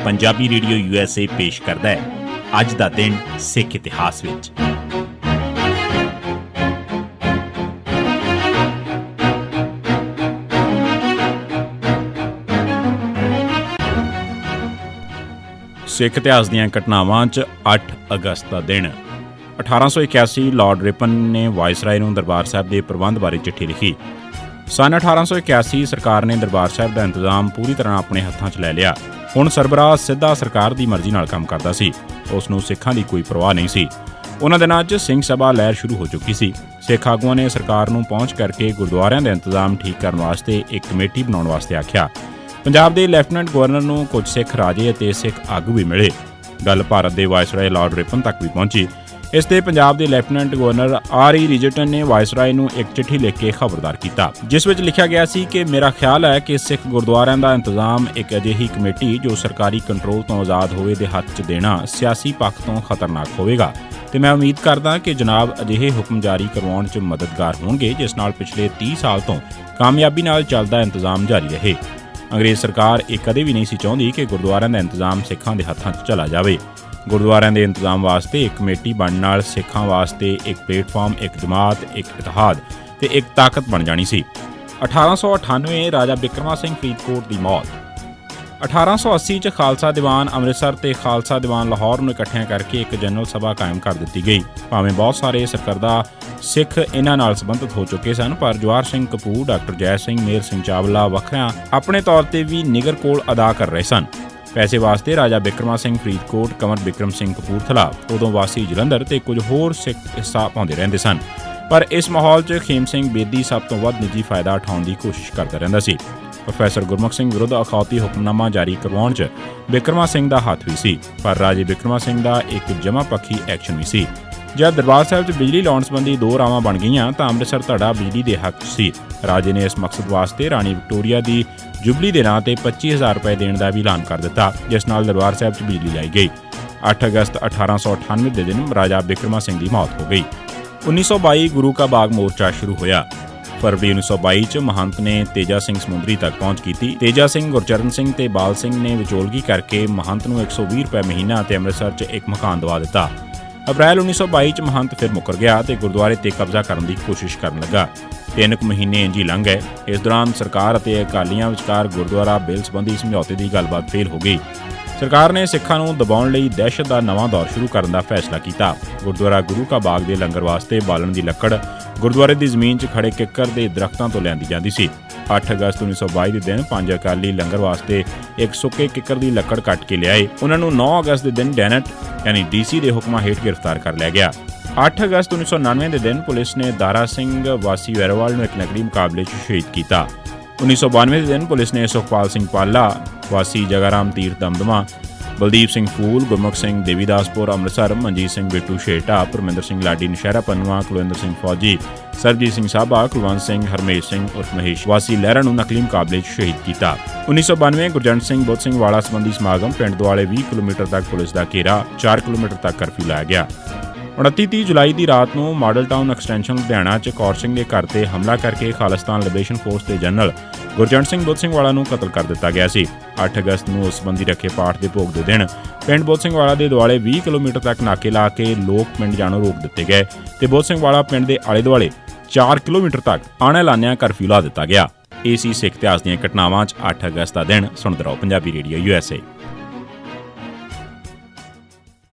Punjabi radio USA ਪੇਸ਼ ਕਰਦਾ ਹੈ ਅੱਜ ਦਾ ਦਿਨ ਸਿੱਖ ਇਤਿਹਾਸ ਵਿੱਚ। ਸਿੱਖ ਇਤਿਹਾਸ ਦੀਆਂ ਘਟਨਾਵਾਂ 'ਚ 8 ਅਗਸਤ ਦਾ ਦਿਨ। 1881 ਲਾਰਡ ਰਿਪਨ ਨੇ ਵਾਇਸਰਾਏ ਨੂੰ ਦਰਬਾਰ ਸਾਹਿਬ ਦੇ ਪ੍ਰਬੰਧ ਬਾਰੇ ਚਿੱਠੀ ਲਿਖੀ। ਸੰਨ 1881 ਸਰਕਾਰ ਨੇ ਦਰਬਾਰ ਸਾਹਿਬ ਦਾ ਇੰਤਜ਼ਾਮ ਪੂਰੀ ਤਰ੍ਹਾਂ ਆਪਣੇ ਹੱਥਾਂ 'ਚ ਲੈ ਲਿਆ। ਹੁਣ ਸਰਬਰਾਹ ਸਿੱਧਾ ਸਰਕਾਰ ਦੀ ਮਰਜ਼ੀ ਨਾਲ ਕੰਮ ਕਰਦਾ ਸੀ। ਉਸ ਨੂੰ ਸਿੱਖਾਂ ਦੀ ਕੋਈ ਪਰਵਾਹ ਨਹੀਂ ਸੀ। ਉਹਨਾਂ ਦਿਨਾਂ 'ਚ ਸਿੰਘ ਸਭਾ ਲਹਿਰ ਸ਼ੁਰੂ ਹੋ ਚੁੱਕੀ ਸੀ। ਸਿੱਖ ਆਗੂਆਂ ਨੇ ਸਰਕਾਰ ਨੂੰ ਪਹੁੰਚ ਕਰਕੇ ਗੁਰਦੁਆਰਿਆਂ ਦਾ ਇੰਤਜ਼ਾਮ ਠੀਕ ਕਰਨ ਵਾਸਤੇ ਇੱਕ ਕਮੇਟੀ ਬਣਾਉਣ ਵਾਸਤੇ ਆਖਿਆ। ਪੰਜਾਬ ਦੇ ਲੈਫਟੀਨੈਂਟ ਗਵਰਨਰ ਨੂੰ ਕੁਝ ਸਿੱਖ ਰਾਜੇ ਅਤੇ ਸਿੱਖ ਆਗੂ ਵੀ ਮਿਲੇ। ਗੱਲ ਭਾਰਤ ਦੇ ਵਾਇਸਰਾਏ ਲਾਰਡ ਰਿਪਨ ਤੱਕ ਵੀ ਪਹੁੰਚੀ। ਇਸ ਤੇ ਪੰਜਾਬ ਦੇ ਲੈਫਟੀਨੈਂਟ ਗਵਰਨਰ R.E. ਰਿਜਰਟਨ ਨੇ ਵਾਇਸਰਾਏ ਨੂੰ ਇੱਕ ਚਿੱਠੀ ਲਿਖ ਕੇ ਖਬਰਦਾਰ ਕੀਤਾ, ਜਿਸ ਵਿੱਚ ਲਿਖਿਆ ਗਿਆ ਸੀ ਕਿ ਮੇਰਾ ਖਿਆਲ ਹੈ ਕਿ ਸਿੱਖ ਗੁਰਦੁਆਰਿਆਂ ਦਾ ਇੰਤਜ਼ਾਮ ਇੱਕ ਅਜਿਹੀ ਕਮੇਟੀ ਜੋ ਸਰਕਾਰੀ ਕੰਟਰੋਲ ਤੋਂ ਆਜ਼ਾਦ ਹੋਵੇ ਦੇ ਹੱਥ 'ਚ ਦੇਣਾ ਸਿਆਸੀ ਪੱਖ ਤੋਂ ਖਤਰਨਾਕ ਹੋਵੇਗਾ ਤੇ ਮੈਂ ਉਮੀਦ ਕਰਦਾ ਕਿ ਜਨਾਬ ਅਜਿਹੇ ਹੁਕਮ ਜਾਰੀ ਕਰਵਾਉਣ 'ਚ ਮਦਦਗਾਰ ਹੋਣਗੇ ਜਿਸ ਨਾਲ ਪਿਛਲੇ 30 ਸਾਲ ਤੋਂ ਕਾਮਯਾਬੀ ਨਾਲ ਚੱਲਦਾ ਇੰਤਜ਼ਾਮ ਜਾਰੀ ਰਹੇ। ਅੰਗਰੇਜ਼ ਸਰਕਾਰ ਇਹ ਕਦੇ ਵੀ ਨਹੀਂ ਸੀ ਚਾਹੁੰਦੀ ਕਿ ਗੁਰਦੁਆਰਿਆਂ ਦਾ ਇੰਤਜ਼ਾਮ ਸਿੱਖਾਂ ਦੇ ਹੱਥਾਂ 'ਚ ਚਲਾ ਜਾਵੇ। ਗੁਰਦੁਆਰਿਆਂ ਦੇ ਇੰਤਜ਼ਾਮ ਵਾਸਤੇ ਇੱਕ ਕਮੇਟੀ ਬਣਨ ਨਾਲ ਸਿੱਖਾਂ ਵਾਸਤੇ ਇੱਕ ਪਲੇਟਫਾਰਮ, ਇੱਕ ਜਮਾਤ, ਇੱਕ ਇਤਿਹਾਦ ਤੇ ਇੱਕ ਤਾਕਤ ਬਣ ਜਾਣੀ ਸੀ। 1898 ਰਾਜਾ ਬਿਕਰਮਾ ਸਿੰਘ ਫਰੀਦਕੋਟ ਦੀ ਮੌਤ। 1880 'ਚ ਖਾਲਸਾ ਦੀਵਾਨ ਅੰਮ੍ਰਿਤਸਰ ਤੇ ਖਾਲਸਾ ਦੀਵਾਨ ਲਾਹੌਰ ਨੂੰ ਇਕੱਠਿਆਂ ਕਰਕੇ ਇੱਕ ਜਨਰਲ ਸਭਾ ਕਾਇਮ ਕਰ ਦਿੱਤੀ ਗਈ। ਭਾਵੇਂ ਬਹੁਤ ਸਾਰੇ ਸਰਕਰਦਾ ਸਿੱਖ ਇਹਨਾਂ ਨਾਲ ਸੰਬੰਧਿਤ ਹੋ ਚੁੱਕੇ ਸਨ, ਪਰ ਜਵਾਹਰ ਸਿੰਘ ਕਪੂਰ, ਡਾਕਟਰ ਜੈ ਸਿੰਘ, ਮੇਹਰ ਸਿੰਘ ਚਾਵਲਾ ਵੱਖਰਿਆਂ ਆਪਣੇ ਤੌਰ ਤੇ ਵੀ ਨਿਗਰ ਕੋਲ ਅਦਾ ਕਰ ਰਹੇ ਸਨ। ਪੈਸੇ ਵਾਸਤੇ ਰਾਜਾ ਬਿਕਰਮਾ ਸਿੰਘ ਫਰੀਦਕੋਟ, ਕੰਵਰ ਬਿਕਰਮ ਸਿੰਘ ਕਪੂਰਥਲਾ, ਉਦੋਂ ਵਾਸੀ ਜਲੰਧਰ ਤੇ ਕੁਝ ਹੋਰ ਸਿੱਖ ਹਿੱਸਾ ਪਾਉਂਦੇ ਰਹਿੰਦੇ ਸਨ। ਪਰ ਇਸ ਮਾਹੌਲ 'ਚ ਖੇਮ ਸਿੰਘ ਬੇਦੀ ਸਭ ਤੋਂ ਵੱਧ ਨਿੱਜੀ ਫਾਇਦਾ ਉਠਾਉਣ ਦੀ ਕੋਸ਼ਿਸ਼ ਕਰਦਾ ਰਹਿੰਦਾ ਸੀ। ਪ੍ਰੋਫੈਸਰ ਗੁਰਮੁਖ ਸਿੰਘ ਵਿਰੁੱਧ ਅਖੌਤੀ ਹੁਕਮਨਾਮਾ ਜਾਰੀ ਕਰਵਾਉਣ 'ਚ ਬਿਕਰਮਾ ਸਿੰਘ ਦਾ ਹੱਥ ਵੀ ਸੀ, ਪਰ ਰਾਜੇ ਬਿਕਰਮਾ ਸਿੰਘ ਦਾ ਇੱਕ ਜਮਾ ਪੱਖੀ ਐਕਸ਼ਨ ਵੀ ਸੀ। ਜਦ ਦਰਬਾਰ ਸਾਹਿਬ 'ਚ ਬਿਜਲੀ ਲਾਉਣ ਸੰਬੰਧੀ 2 ਰਾਵਾਂ ਬਣ ਗਈਆਂ ਤਾਂ ਅੰਮ੍ਰਿਤਸਰ ਧੜਾ ਬਿਜਲੀ ਦੇ ਹੱਕ 'ਚ ਸੀ। ਰਾਜੇ ਨੇ ਇਸ ਮਕਸਦ ਵਾਸਤੇ ਰਾਣੀ ਵਿਕਟੋਰੀਆ ਦੀ ਜੁਬਲੀ ਦੇ ਨਾਂ ਤੇ 25,000 ਰੁਪਏ ਦੇਣ ਦਾ ਵੀ ਐਲਾਨ ਕਰ ਦਿੱਤਾ, ਜਿਸ ਨਾਲ ਦਰਬਾਰ ਸਾਹਿਬ 'ਚ ਬਿਜਲੀ ਲਾਈ ਗਈ। 8 ਅਗਸਤ 1898 ਦੇ ਦਿਨ ਰਾਜਾ ਬਿਕਰਮਾ ਸਿੰਘ ਦੀ ਮੌਤ ਹੋ ਗਈ। 1922 ਗੁਰੂ ਕਾ ਬਾਗ ਮੋਰਚਾ ਸ਼ੁਰੂ ਹੋਇਆ। ਫਰਵਰੀ 1922 'ਚ ਮਹੰਤ ਨੇ ਤੇਜਾ ਸਿੰਘ ਸਮੁੰਦਰੀ ਤੱਕ ਪਹੁੰਚ ਕੀਤੀ। ਤੇਜਾ ਸਿੰਘ, ਗੁਰਚਰਨ ਸਿੰਘ ਤੇ ਬਾਲ ਸਿੰਘ ਨੇ ਵਿਚੋਲਗੀ ਕਰਕੇ ਮਹੰਤ ਨੂੰ 120 ਰੁਪਏ ਮਹੀਨਾ ਤੇ ਅੰਮ੍ਰਿਤਸਰ 'ਚ ਇੱਕ ਮਕਾਨ ਦਵਾ ਦਿੱਤਾ। ਅਪ੍ਰੈਲ 1922 'ਚ ਮਹੰਤ ਫਿਰ ਮੁੱਕਰ ਗਿਆ ਤੇ ਗੁਰਦੁਆਰੇ ਤੇ ਕਬਜ਼ਾ ਕਰਨ ਦੀ ਕੋਸ਼ਿਸ਼ ਕਰਨ ਲੱਗਾ। 3 ਮਹੀਨੇ ਇੰਝ ਹੀ ਲੰਘ ਗਏ। ਇਸ ਦੌਰਾਨ ਸਰਕਾਰ ਅਤੇ ਅਕਾਲੀਆਂ ਵਿਚਕਾਰ ਗੁਰਦੁਆਰਾ ਬਿੱਲ ਸੰਬੰਧੀ ਸਮਝੌਤੇ ਦੀ ਗੱਲਬਾਤ ਫੇਲ ਹੋ ਗਈ। ਸਰਕਾਰ ਨੇ ਸਿੱਖਾਂ ਨੂੰ ਦਬਾਉਣ ਲਈ ਦਹਿਸ਼ਤ ਦਾ ਨਵਾਂ ਦੌਰ ਸ਼ੁਰੂ ਕਰਨ ਦਾ ਫੈਸਲਾ ਕੀਤਾ। ਗੁਰਦੁਆਰਾ ਗੁਰੂ ਕਾ ਬਾਗ ਦੇ ਲੰਗਰ ਵਾਸਤੇ ਬਾਲਣ ਦੀ ਲੱਕੜ ਗੁਰਦੁਆਰੇ ਦੀ ਜ਼ਮੀਨ 'ਚ ਖੜੇ ਕਿੱਕਰ ਦੇ ਦਰਖਤਾਂ ਤੋਂ ਲਿਆਂਦੀ ਜਾਂਦੀ ਸੀ। 8 ਅਗਸਤ 1922 ਦੇ ਦਿਨ 5 ਅਕਾਲੀ ਲੰਗਰ ਵਾਸਤੇ ਇੱਕ ਸੁੱਕੇ ਕਿੱਕਰ ਦੀ ਲੱਕੜ ਕੱਟ ਕੇ ਲਿਆਏ। ਉਹਨਾਂ ਨੂੰ 9 ਅਗਸਤ ਦੇ ਦਿਨ ਡੈਨਟ ਯਾਨੀ DC ਦੇ ਹੁਕਮਾਂ ਹੇਠ ਗ੍ਰਿਫਤਾਰ ਕਰ ਲਿਆ ਗਿਆ। 8 ਅਗਸਤ 1999 ਦੇ ਦਿਨ ਪੁਲਿਸ ਨੇ ਦਾਰਾ ਸਿੰਘ ਵਾਸੀ ਵੈਰੋਵਾਲ ਨੂੰ ਇੱਕ ਨਕਲੀ ਮੁਕਾਬਲੇ 'ਚ ਸ਼ਹੀਦ ਕੀਤਾ। 1992 ਦੇ ਦਿਨ ਪੁਲਿਸ ਨੇ ਸੁਖਪਾਲ ਸਿੰਘ ਪਾਲਾ ਵਾਸੀ ਜਗਾਰਾਮ ਤੀਰਥ ਦਮਦਮਾ, ਬਲਦੀਪ ਸਿੰਘ ਫੂਲ, ਗੁਰਮੁਖ ਸਿੰਘ ਦੇਵੀਦਾਸਪੁਰ ਅੰਮ੍ਰਿਤਸਰ, ਮਨਜੀਤ ਸਿੰਘ ਬਿੱਟੂ ਛੇਟਾ, ਪਰਮਿੰਦਰ ਸਿੰਘ ਲਾਡੀ ਨਸ਼ਹਿਰਾ ਪੰਨੂਆ, ਕੁਲਵਿੰਦਰ ਸਿੰਘ ਫੌਜੀ, ਸਰਬਜੀਤ ਸਿੰਘ ਸਾਬਾ, ਕੁਲਵੰਤ ਸਿੰਘ, ਹਰਮੇਸ਼ ਸਿੰਘ ਉਰਫ ਮਹੇਸ਼ ਵਾਸੀ ਲਹਿਰਾ ਨੂੰ ਨਕਲੀ ਮੁਕਾਬਲੇ 'ਚ ਸ਼ਹੀਦ ਕੀਤਾ। 1992 ਗੁਰਜੰਟ ਸਿੰਘ ਬੁੱਧ ਸਿੰਘ ਵਾਲਾ ਸੰਬੰਧੀ ਸਮਾਗਮ, ਪਿੰਡ ਦੁਆਲੇ 20 ਕਿਲੋਮੀਟਰ ਤੱਕ ਪੁਲਿਸ ਦਾ ਘੇਰਾ, 4 ਕਿਲੋਮੀਟਰ ਤੱਕ ਕਰਫਿਊ ਲਾਇਆ ਗਿਆ। 29-30 ਜੁਲਾਈ ਦੀ ਰਾਤ ਨੂੰ ਮਾਡਲ ਟਾਊਨ ਐਕਸਟੈਂਸ਼ਨ ਲੁਧਿਆਣਾ 'ਚ ਕੌਰ ਸਿੰਘ ਦੇ ਘਰ ਤੇ ਹਮਲਾ ਕਰਕੇ ਖਾਲਿਸਤਾਨ ਲਿਬਰੇਸ਼ਨ ਫੋਰਸ ਦੇ ਜਨਰਲ ਗੁਰਜੰਟ ਸਿੰਘ ਬੁੱਧ ਸਿੰਘ ਵਾਲਾ ਨੂੰ ਕਤਲ ਕਰ ਦਿੱਤਾ ਗਿਆ ਸੀ। 8 ਅਗਸਤ ਨੂੰ ਉਸ ਸੰਬੰਧੀ ਰੱਖੇ ਪਾਠ ਦੇ ਭੋਗ ਦੇ ਦਿਨ ਪਿੰਡ ਬੁੱਧ ਸਿੰਘ ਵਾਲਾ ਦੇ ਦੁਆਲੇ 20 ਕਿਲੋਮੀਟਰ ਤੱਕ ਨਾਕੇ ਲਾ ਕੇ ਲੋਕ ਪਿੰਡ ਜਾਣੋਂ ਰੋਕ ਦਿੱਤੇ ਗਏ ਤੇ ਬੁੱਧ ਸਿੰਘ ਵਾਲਾ ਪਿੰਡ ਦੇ ਆਲੇ ਦੁਆਲੇ 4 ਕਿਲੋਮੀਟਰ ਤੱਕ ਆਣੇ-ਲਾਨਿਆਂ ਕਰਫਿਊ ਲਾ ਦਿੱਤਾ ਗਿਆ। ਇਹ ਸੀ ਸਿੱਖ ਇਤਿਹਾਸ ਦੀਆਂ ਘਟਨਾਵਾਂ 'ਚ 8 ਅਗਸਤ ਦਾ ਦਿਨ। ਸੁਣਦੇ ਰਹੋ ਪੰਜਾਬੀ ਰੇਡੀਓ USA।